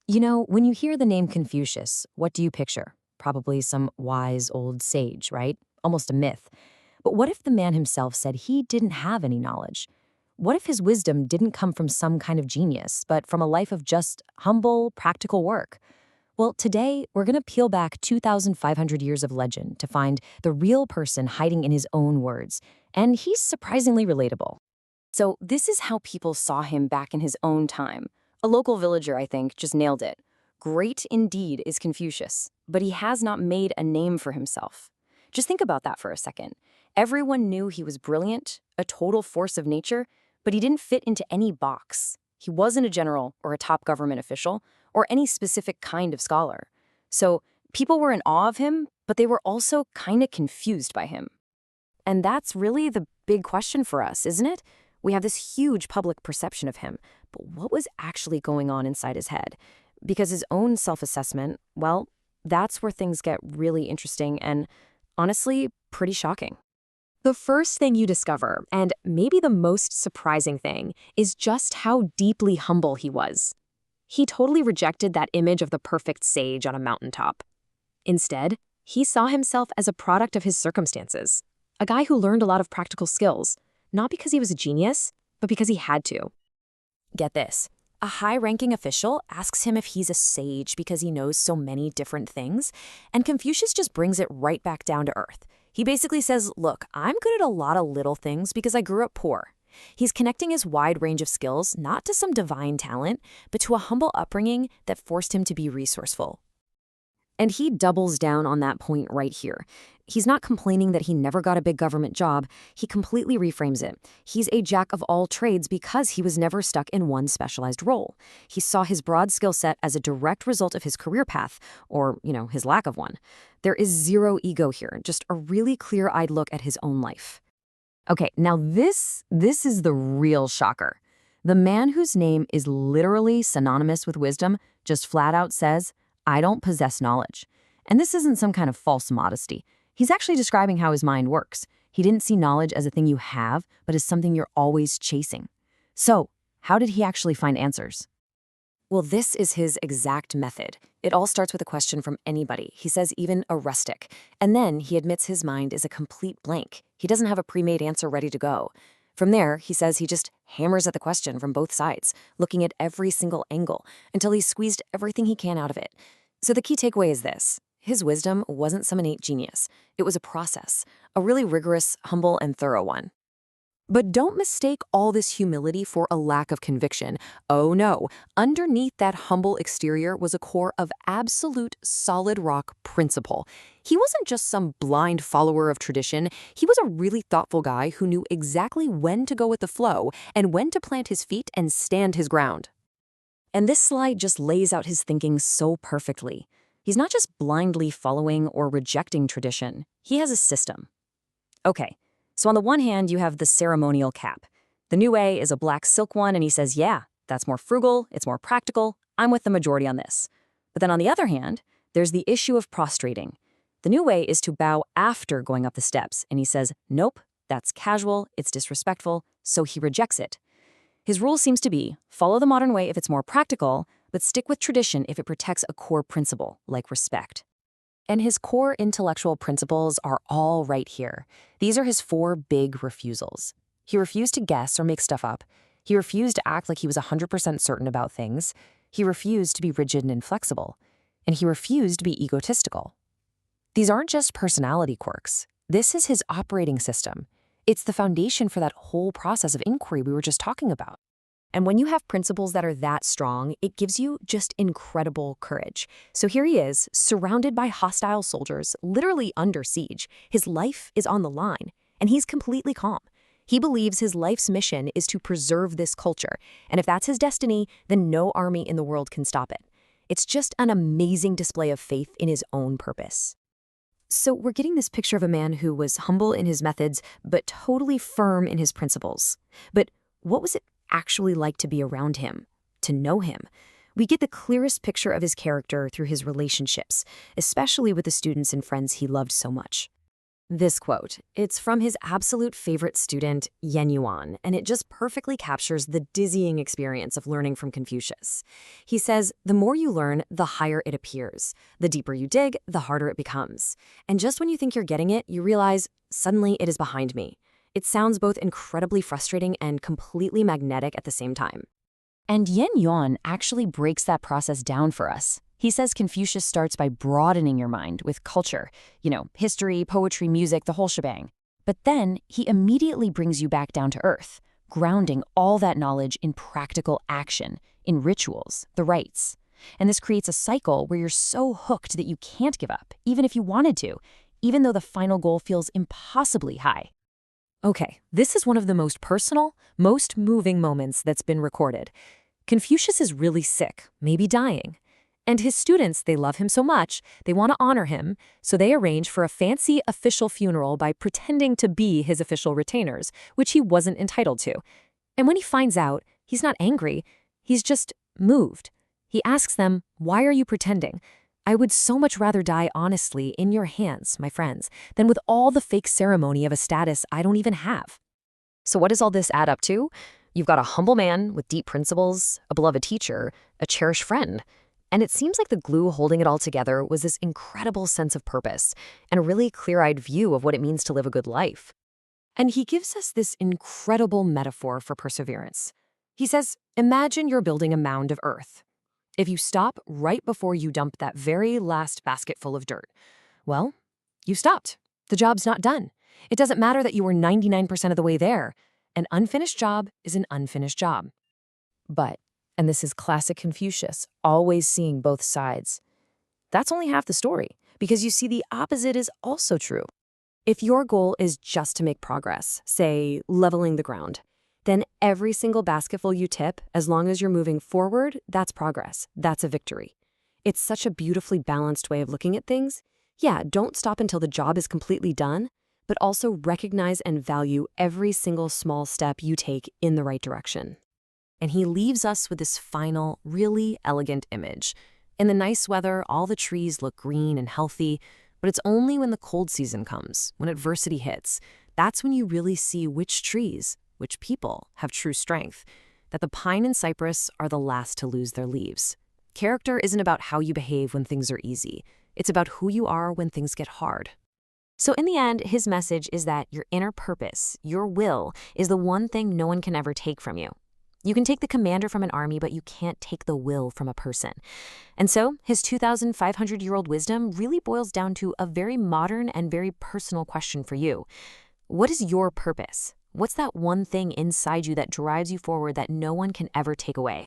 You know, when you hear the name Confucius, what do you picture? Probably some wise old sage, right? Almost a myth. But what if the man himself said he didn't have any knowledge? What if his wisdom didn't come from some kind of genius, but from a life of just humble, practical work? Well, today, we're going to peel back 2,500 years of legend to find the real person hiding in his own words. And he's surprisingly relatable. So, this is how people saw him back in his own time. A local villager, I think, just nailed it. Great indeed is Confucius, but he has not made a name for himself. Just think about that for a second. Everyone knew he was brilliant, a total force of nature, but he didn't fit into any box. He wasn't a general or a top government official or any specific kind of scholar. So people were in awe of him, but they were also kind of confused by him. And that's really the big question for us, isn't it? We have this huge public perception of him, but what was actually going on inside his head? Because his own self-assessment, well, that's where things get really interesting and, honestly, pretty shocking. The first thing you discover, and maybe the most surprising thing, is just how deeply humble he was. He totally rejected that image of the perfect sage on a mountaintop. Instead, he saw himself as a product of his circumstances, a guy who learned a lot of practical skills, not because he was a genius, but because he had to. Get this. A high-ranking official asks him if he's a sage because he knows so many different things, and Confucius just brings it right back down to earth. He basically says, look, I'm good at a lot of little things because I grew up poor. He's connecting his wide range of skills not to some divine talent, but to a humble upbringing that forced him to be resourceful. And he doubles down on that point right here. He's not complaining that he never got a big government job. He completely reframes it. He's a jack of all trades because he was never stuck in one specialized role. He saw his broad skill set as a direct result of his career path, or, his lack of one. There is zero ego here, just a really clear-eyed look at his own life. Okay, now this is the real shocker. The man whose name is literally synonymous with wisdom just flat out says, I don't possess knowledge. And this isn't some kind of false modesty. He's actually describing how his mind works. He didn't see knowledge as a thing you have, but as something you're always chasing. So, how did he actually find answers? Well, this is his exact method. It all starts with a question from anybody. He says even a rustic. And then he admits his mind is a complete blank. He doesn't have a pre-made answer ready to go. From there, he says he just hammers at the question from both sides, looking at every single angle, until he's squeezed everything he can out of it. So the key takeaway is this. His wisdom wasn't some innate genius. It was a process, a really rigorous, humble, and thorough one. But don't mistake all this humility for a lack of conviction. Oh no, underneath that humble exterior was a core of absolute solid rock principle. He wasn't just some blind follower of tradition. He was a really thoughtful guy who knew exactly when to go with the flow and when to plant his feet and stand his ground. And this slide just lays out his thinking so perfectly. He's not just blindly following or rejecting tradition. He has a system. Okay. So on the one hand, you have the ceremonial cap. The new way is a black silk one, and he says, yeah, that's more frugal, it's more practical, I'm with the majority on this. But then on the other hand, there's the issue of prostrating. The new way is to bow after going up the steps, and he says, nope, that's casual, it's disrespectful, so he rejects it. His rule seems to be, follow the modern way if it's more practical, but stick with tradition if it protects a core principle, like respect. And his core intellectual principles are all right here. These are his 4 big refusals. He refused to guess or make stuff up. He refused to act like he was 100% certain about things. He refused to be rigid and inflexible. And he refused to be egotistical. These aren't just personality quirks. This is his operating system. It's the foundation for that whole process of inquiry we were just talking about. And when you have principles that are that strong, it gives you just incredible courage. So here he is, surrounded by hostile soldiers, literally under siege. His life is on the line, and he's completely calm. He believes his life's mission is to preserve this culture, and if that's his destiny, then no army in the world can stop it. It's just an amazing display of faith in his own purpose. So we're getting this picture of a man who was humble in his methods, but totally firm in his principles. But what was it actually like to be around him, to know him? We get the clearest picture of his character through his relationships, especially with the students and friends he loved so much. This quote, it's from his absolute favorite student, Yen Yuan, and it just perfectly captures the dizzying experience of learning from Confucius. He says, the more you learn, the higher it appears. The deeper you dig, the harder it becomes. And just when you think you're getting it, you realize, suddenly it is behind me. It sounds both incredibly frustrating and completely magnetic at the same time. And Yen Yuan actually breaks that process down for us. He says Confucius starts by broadening your mind with culture, history, poetry, music, the whole shebang. But then he immediately brings you back down to earth, grounding all that knowledge in practical action, in rituals, the rites. And this creates a cycle where you're so hooked that you can't give up, even if you wanted to, even though the final goal feels impossibly high. Okay, this is one of the most personal, most moving moments that's been recorded. Confucius is really sick, maybe dying. And his students, they love him so much, they want to honor him, so they arrange for a fancy official funeral by pretending to be his official retainers, which he wasn't entitled to. And when he finds out, he's not angry, he's just moved. He asks them, "Why are you pretending? I would so much rather die honestly in your hands, my friends, than with all the fake ceremony of a status I don't even have." So what does all this add up to? You've got a humble man with deep principles, a beloved teacher, a cherished friend. And it seems like the glue holding it all together was this incredible sense of purpose and a really clear-eyed view of what it means to live a good life. And he gives us this incredible metaphor for perseverance. He says, imagine you're building a mound of earth. If you stop right before you dump that very last basket full of dirt, well, you stopped. The job's not done. It doesn't matter that you were 99% of the way there. An unfinished job is an unfinished job. But, and this is classic Confucius, always seeing both sides, that's only half the story, because you see the opposite is also true. If your goal is just to make progress, say leveling the ground, then every single basketful you tip, as long as you're moving forward, that's progress. That's a victory. It's such a beautifully balanced way of looking at things. Yeah, don't stop until the job is completely done, but also recognize and value every single small step you take in the right direction. And he leaves us with this final, really elegant image. In the nice weather, all the trees look green and healthy, but it's only when the cold season comes, when adversity hits, that's when you really see which trees, which people have true strength, that the pine and cypress are the last to lose their leaves. Character isn't about how you behave when things are easy. It's about who you are when things get hard. So in the end, his message is that your inner purpose, your will, is the one thing no one can ever take from you. You can take the commander from an army, but you can't take the will from a person. And so his 2,500-year-old wisdom really boils down to a very modern and very personal question for you. What is your purpose? What's that one thing inside you that drives you forward that no one can ever take away?